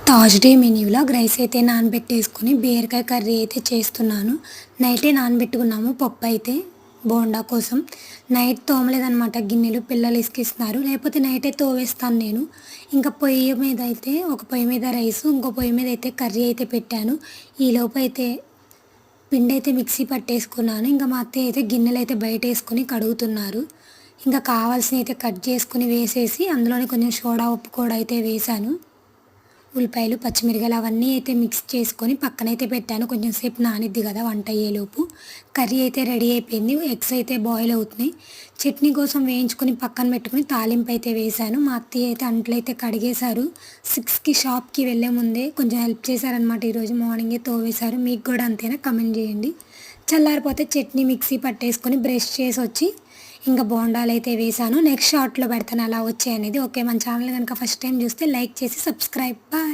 Thursday మెన్యూలో rice అయితే నానబెట్టేసుకొని బీరకాయ curry అయితే చేస్తున్నాను. నైటే నానబెట్టుకున్నాము పప్పయితే బోండా కోసం. నైట్ తోమలేదనమాట గిన్నెలు, పిల్లలు ఇసికిస్తున్నారు. లేకపోతే నైటే తోమేస్తాను నేను. ఇంకా పొయ్యి మీద అయితే ఒక పొయ్యి మీద రైసు, ఇంకో పొయ్యి మీద అయితే కర్రీ అయితే పెట్టాను. ఈలోపు అయితే పిండైతే మిక్సీ పట్టేసుకున్నాను. ఇంకా మా అత్తయ్య అయితే గిన్నెలైతే బయటేసుకొని కడుగుతున్నారు. ఇంకా కావాల్సినవి అయితే కట్ చేసుకొని వేసేసి అందులోనే కొంచెం సోడా, ఉప్పు కూడా అయితే వేశాను. ఉల్లిపాయలు, పచ్చిమిరపకాయలు అవన్నీ అయితే మిక్స్ చేసుకొని పక్కనైతే పెట్టాను. కొంచెం సేపు నానిద్ది కదా వంట అయ్యేలోపు. కర్రీ అయితే రెడీ అయిపోయింది. ఎగ్స్ అయితే బాయిల్ అవుతున్నాయి. చట్నీ కోసం వేయించుకొని పక్కన పెట్టుకొని తాలింపు అయితే వేశాను. మా అత్తయ్య అయితే అంట్లయితే కడిగేశారు. 6కి షాప్‌కి వెళ్ళే ముందే కొంచెం హెల్ప్ చేశారనమాట. ఈరోజు మార్నింగే తోమేశారు. మీకు కూడా అంతేనా? కమెంట్ చేయండి. చల్లారిపోతే చట్నీ మిక్సీ పట్టేసుకొని బ్రష్ చేసొచ్చి ఇంకా బోండాలైతే వేశాను. నెక్స్ట్ షార్ట్‌లో పెడతాను ఎలా వచ్చాయనేది. ఓకే, మన ఛానల్ కనుక ఫస్ట్ టైం చూస్తే లైక్ చేసి సబ్స్క్రైబ్. బాయ్.